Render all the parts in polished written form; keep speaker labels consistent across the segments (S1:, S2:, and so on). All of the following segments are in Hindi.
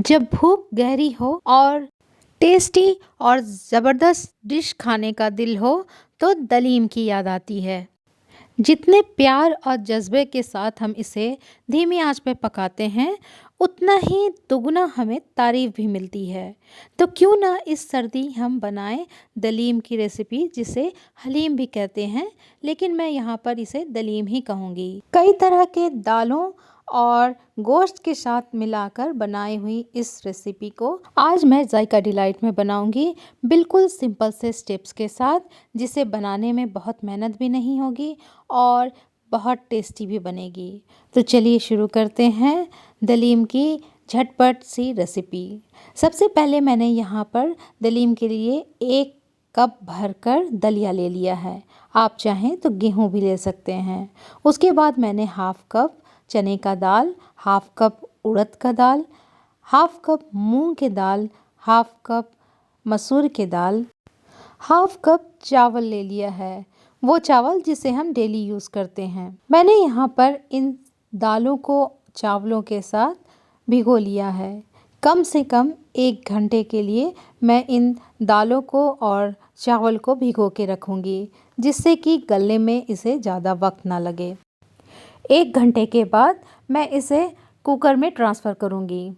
S1: जब भूख गहरी हो और टेस्टी और ज़बरदस्त डिश खाने का दिल हो तो दलीम की याद आती है। जितने प्यार और जज्बे के साथ हम इसे धीमी आंच पे पकाते हैं, उतना ही दुगना हमें तारीफ भी मिलती है। तो क्यों ना इस सर्दी हम बनाएं दलीम की रेसिपी, जिसे हलीम भी कहते हैं, लेकिन मैं यहाँ पर इसे दलीम ही कहूँगी। कई तरह के दालों और गोश्त के साथ मिलाकर बनाई हुई इस रेसिपी को आज मैं जायका डिलाइट में बनाऊंगी, बिल्कुल सिंपल से स्टेप्स के साथ, जिसे बनाने में बहुत मेहनत भी नहीं होगी और बहुत टेस्टी भी बनेगी। तो चलिए शुरू करते हैं दलीम की झटपट सी रेसिपी। सबसे पहले मैंने यहाँ पर दलीम के लिए 1 कप भरकर दलिया ले लिया है। आप चाहें तो गेहूँ भी ले सकते हैं। उसके बाद मैंने हाफ कप चने का दाल, हाफ कप उड़द का दाल, हाफ कप मूंग के दाल, हाफ कप मसूर के दाल, हाफ कप चावल ले लिया है, वो चावल जिसे हम डेली यूज़ करते हैं। मैंने यहाँ पर इन दालों को चावलों के साथ भिगो लिया है। कम से कम 1 घंटे के लिए मैं इन दालों को और चावल को भिगो के रखूँगी, जिससे कि गलने में इसे ज़्यादा वक्त ना लगे। 1 घंटे के बाद मैं इसे कुकर में ट्रांसफ़र करूँगी।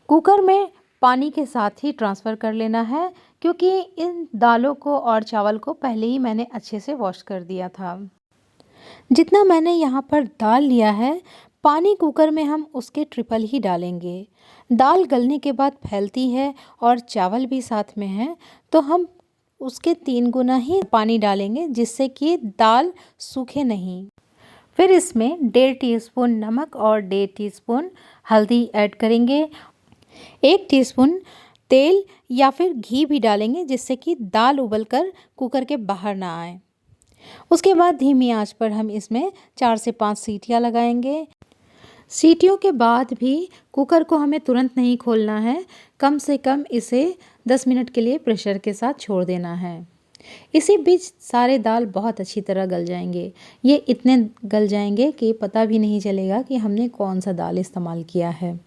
S1: कुकर में पानी के साथ ही ट्रांसफ़र कर लेना है, क्योंकि इन दालों को और चावल को पहले ही मैंने अच्छे से वॉश कर दिया था। जितना मैंने यहाँ पर दाल लिया है, पानी कुकर में हम उसके ट्रिपल ही डालेंगे। दाल गलने के बाद फैलती है और चावल भी साथ में है, तो हम उसके 3 गुना ही पानी डालेंगे, जिससे कि दाल सूखे नहीं। फिर इसमें 1.5 टीस्पून नमक और 1.5 टीस्पून हल्दी ऐड करेंगे। 1 टीस्पून तेल या फिर घी भी डालेंगे, जिससे कि दाल उबलकर कुकर के बाहर ना आए। उसके बाद धीमी आंच पर हम इसमें 4 से 5 सीटियां लगाएंगे। सीटियों के बाद भी कुकर को हमें तुरंत नहीं खोलना है, कम से कम इसे 10 मिनट के लिए प्रेशर के साथ छोड़ देना है। इसी बीच सारे दाल बहुत अच्छी तरह गल जाएंगे। ये इतने गल जाएंगे कि पता भी नहीं चलेगा कि हमने कौन सा दाल इस्तेमाल किया है।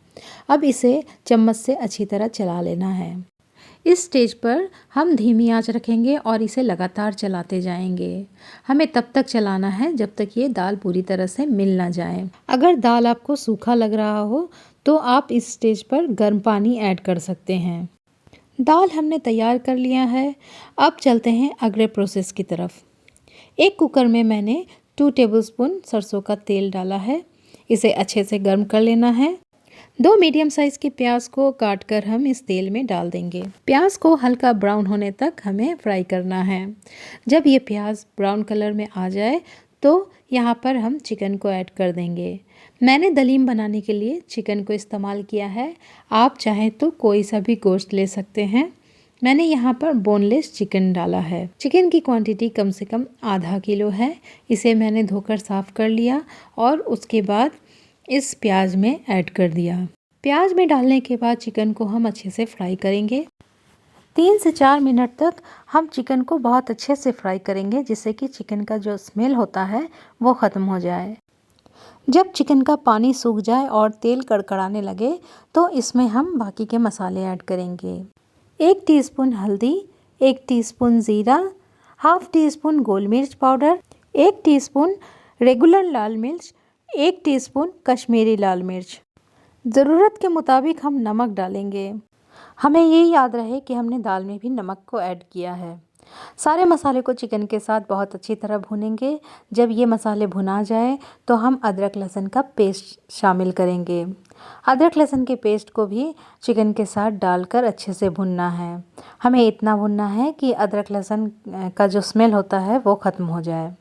S1: अब इसे चम्मच से अच्छी तरह चला लेना है। इस स्टेज पर हम धीमी आंच रखेंगे और इसे लगातार चलाते जाएंगे। हमें तब तक चलाना है जब तक ये दाल पूरी तरह से मिल ना जाए। अगर दाल आपको सूखा लग रहा हो तो आप इस स्टेज पर गर्म पानी ऐड कर सकते हैं। दाल हमने तैयार कर लिया है। अब चलते हैं अगले प्रोसेस की तरफ। एक कुकर में मैंने 2 टेबलस्पून सरसों का तेल डाला है। इसे अच्छे से गर्म कर लेना है। 2 मीडियम साइज़ के प्याज को काट कर हम इस तेल में डाल देंगे। प्याज को हल्का ब्राउन होने तक हमें फ्राई करना है। जब ये प्याज ब्राउन कलर में आ जाए तो यहाँ पर हम चिकन को ऐड कर देंगे। मैंने दलीम बनाने के लिए चिकन को इस्तेमाल किया है। आप चाहें तो कोई सा भी गोश्त ले सकते हैं। मैंने यहाँ पर बोनलेस चिकन डाला है। चिकन की क्वांटिटी कम से कम आधा किलो है। इसे मैंने धोकर साफ़ कर लिया और उसके बाद इस प्याज में ऐड कर दिया। प्याज में डालने के बाद चिकन को हम अच्छे से फ्राई करेंगे। 3 से 4 मिनट तक हम चिकन को बहुत अच्छे से फ्राई करेंगे, जिससे कि चिकन का जो स्मेल होता है वो ख़त्म हो जाए। जब चिकन का पानी सूख जाए और तेल कड़कड़ाने लगे तो इसमें हम बाकी के मसाले ऐड करेंगे। 1 टीस्पून हल्दी, 1 टीस्पून ज़ीरा, हाफ टीस्पून गोल मिर्च पाउडर, 1 टीस्पून रेगुलर लाल मिर्च, 1 टीस्पून कश्मीरी लाल मिर्च। ज़रूरत के मुताबिक हम नमक डालेंगे। हमें ये याद रहे कि हमने दाल में भी नमक को ऐड किया है। सारे मसाले को चिकन के साथ बहुत अच्छी तरह भूनेंगे। जब ये मसाले भुना जाए तो हम अदरक लहसुन का पेस्ट शामिल करेंगे। अदरक लहसुन के पेस्ट को भी चिकन के साथ डालकर अच्छे से भुनना है। हमें इतना भुनना है कि अदरक लहसुन का जो स्मेल होता है वो ख़त्म हो जाए।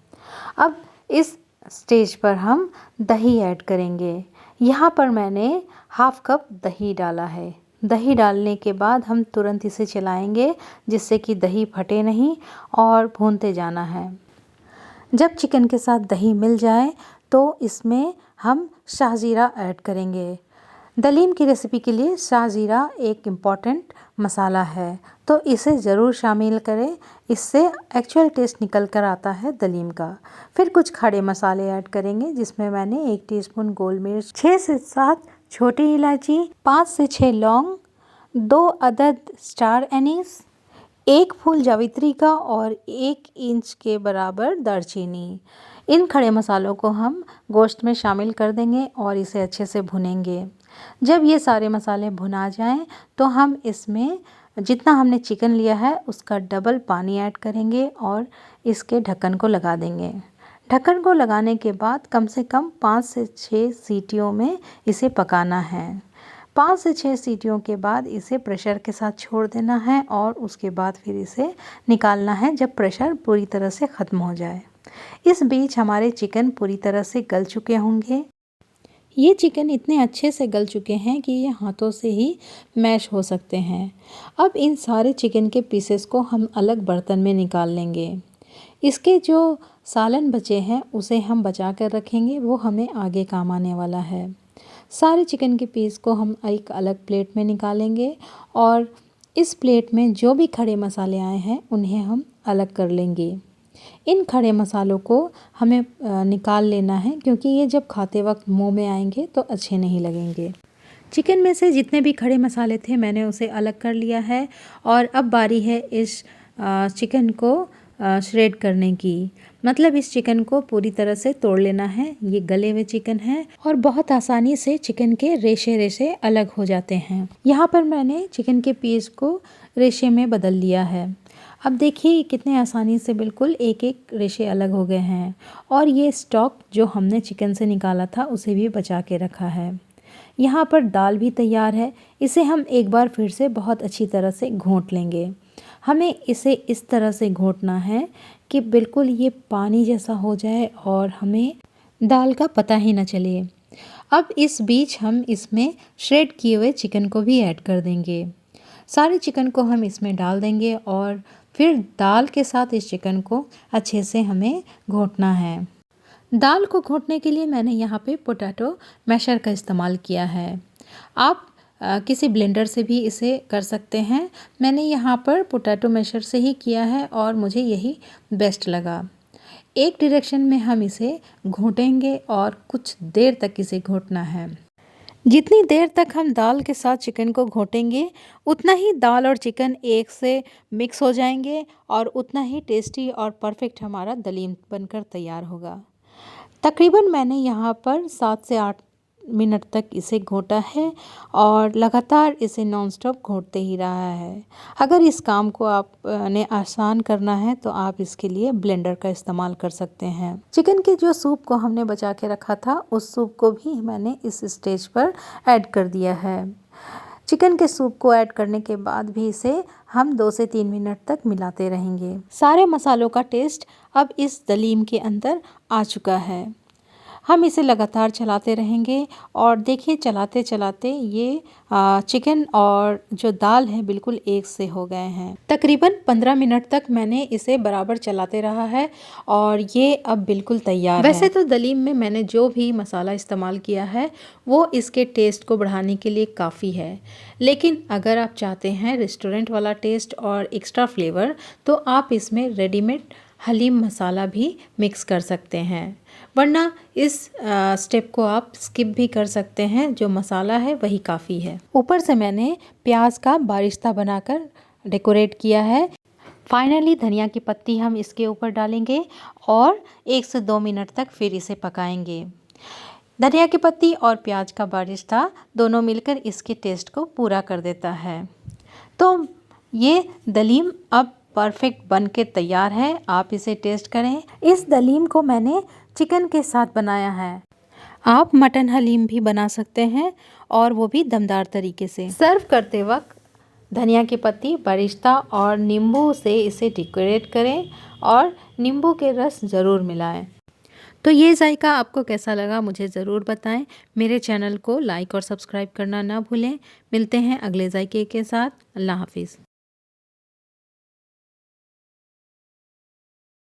S1: अब इस स्टेज पर हम दही ऐड करेंगे। यहाँ पर मैंने हाफ कप दही डाला है। दही डालने के बाद हम तुरंत इसे चलाएंगे, जिससे कि दही फटे नहीं, और भूनते जाना है। जब चिकन के साथ दही मिल जाए तो इसमें हम शाहजीरा ऐड करेंगे। दलीम की रेसिपी के लिए शाहजीरा एक इम्पॉर्टेंट मसाला है, तो इसे ज़रूर शामिल करें। इससे एक्चुअल टेस्ट निकल कर आता है दलीम का। फिर कुछ खड़े मसाले ऐड करेंगे, जिसमें मैंने 1 टीस्पून गोल मिर्च, 6 से 7 छोटी इलायची, 5 से 6 लौंग, 2 अदद स्टार एनीस, 1 फूल जावित्री का और 1 इंच के बराबर दालचीनी। इन खड़े मसालों को हम गोश्त में शामिल कर देंगे और इसे अच्छे से भुनेंगे। जब ये सारे मसाले भुना जाएं तो हम इसमें जितना हमने चिकन लिया है उसका डबल पानी ऐड करेंगे और इसके ढक्कन को लगा देंगे। ढक्कन को लगाने के बाद कम से कम 5 से 6 सीटियों में इसे पकाना है। 5 से 6 सीटियों के बाद इसे प्रेशर के साथ छोड़ देना है और उसके बाद फिर इसे निकालना है जब प्रेशर पूरी तरह से ख़त्म हो जाए। इस बीच हमारे चिकन पूरी तरह से गल चुके होंगे। ये चिकन इतने अच्छे से गल चुके हैं कि ये हाथों से ही मैश हो सकते हैं। अब इन सारे चिकन के पीसेस को हम अलग बर्तन में निकाल लेंगे। इसके जो सालन बचे हैं उसे हम बचा कर रखेंगे, वो हमें आगे काम आने वाला है। सारे चिकन के पीस को हम एक अलग प्लेट में निकालेंगे और इस प्लेट में जो भी खड़े मसाले आए हैं उन्हें हम अलग कर लेंगे। इन खड़े मसालों को हमें निकाल लेना है क्योंकि ये जब खाते वक्त मुंह में आएंगे तो अच्छे नहीं लगेंगे। चिकन में से जितने भी खड़े मसाले थे मैंने उसे अलग कर लिया है और अब बारी है इस चिकन को श्रेड करने की। मतलब इस चिकन को पूरी तरह से तोड़ लेना है। ये गले हुए चिकन है और बहुत आसानी से चिकन के रेशे रेशे अलग हो जाते हैं। यहाँ पर मैंने चिकन के पीस को रेशे में बदल लिया है। अब देखिए कितने आसानी से बिल्कुल एक एक रेशे अलग हो गए हैं और ये स्टॉक जो हमने चिकन से निकाला था उसे भी बचा के रखा है। यहाँ पर दाल भी तैयार है। इसे हम एक बार फिर से बहुत अच्छी तरह से घोंट लेंगे। हमें इसे इस तरह से घोंटना है कि बिल्कुल ये पानी जैसा हो जाए और हमें दाल का पता ही न चले। अब इस बीच हम इसमें श्रेड किए हुए चिकन को भी ऐड कर देंगे। सारे चिकन को हम इसमें डाल देंगे और फिर दाल के साथ इस चिकन को अच्छे से हमें घोंटना है। दाल को घोंटने के लिए मैंने यहाँ पे पोटैटो मैशर का इस्तेमाल किया है। आप किसी ब्लेंडर से भी इसे कर सकते हैं। मैंने यहाँ पर पोटैटो मैशर से ही किया है और मुझे यही बेस्ट लगा। एक डायरेक्शन में हम इसे घोंटेंगे और कुछ देर तक इसे घोंटना है। जितनी देर तक हम दाल के साथ चिकन को घोंटेंगे उतना ही दाल और चिकन एक से मिक्स हो जाएंगे और उतना ही टेस्टी और परफेक्ट हमारा दलीम बनकर तैयार होगा। तकरीबन मैंने यहाँ पर 7 से 8 मिनट तक इसे घोंटा है और लगातार इसे नॉनस्टॉप घोंटते ही रहा है। अगर इस काम को आपने आसान करना है तो आप इसके लिए ब्लेंडर का इस्तेमाल कर सकते हैं। चिकन के जो सूप को हमने बचा के रखा था उस सूप को भी मैंने इस स्टेज पर ऐड कर दिया है। चिकन के सूप को ऐड करने के बाद भी इसे हम 2 से 3 मिनट तक मिलाते रहेंगे। सारे मसालों का टेस्ट अब इस दलीम के अंदर आ चुका है। हम इसे लगातार चलाते रहेंगे और देखिए चलाते चलाते ये चिकन और जो दाल है बिल्कुल एक से हो गए हैं। तकरीबन 15 मिनट तक मैंने इसे बराबर चलाते रहा है और ये अब बिल्कुल तैयार है। वैसे तो दलीम में मैंने जो भी मसाला इस्तेमाल किया है वो इसके टेस्ट को बढ़ाने के लिए काफ़ी है, लेकिन अगर आप चाहते हैं रेस्टोरेंट वाला टेस्ट और एक्स्ट्रा फ्लेवर तो आप इसमें रेडीमेड हलीम मसाला भी मिक्स कर सकते हैं, वरना इस स्टेप को आप स्किप भी कर सकते हैं। जो मसाला है वही काफ़ी है। ऊपर से मैंने प्याज का बारिश्ता बनाकर डेकोरेट किया है। फाइनली धनिया की पत्ती हम इसके ऊपर डालेंगे और 1 से 2 मिनट तक फिर इसे पकाएंगे। धनिया की पत्ती और प्याज का बारिश्ता दोनों मिलकर इसके टेस्ट को पूरा कर देता है। तो ये दलीम अब परफेक्ट बन के तैयार है। आप इसे टेस्ट करें। इस दलीम को मैंने चिकन के साथ बनाया है। आप मटन हलीम भी बना सकते हैं और वो भी दमदार तरीके से। सर्व करते वक्त धनिया की पत्ती, बारिश्ता और नींबू से इसे डेकोरेट करें और नींबू के रस ज़रूर मिलाएं। तो ये जायका आपको कैसा लगा मुझे ज़रूर बताएं। मेरे चैनल को लाइक और सब्सक्राइब करना ना भूलें। मिलते हैं अगले जायके के साथ। अल्लाह हाफिज़।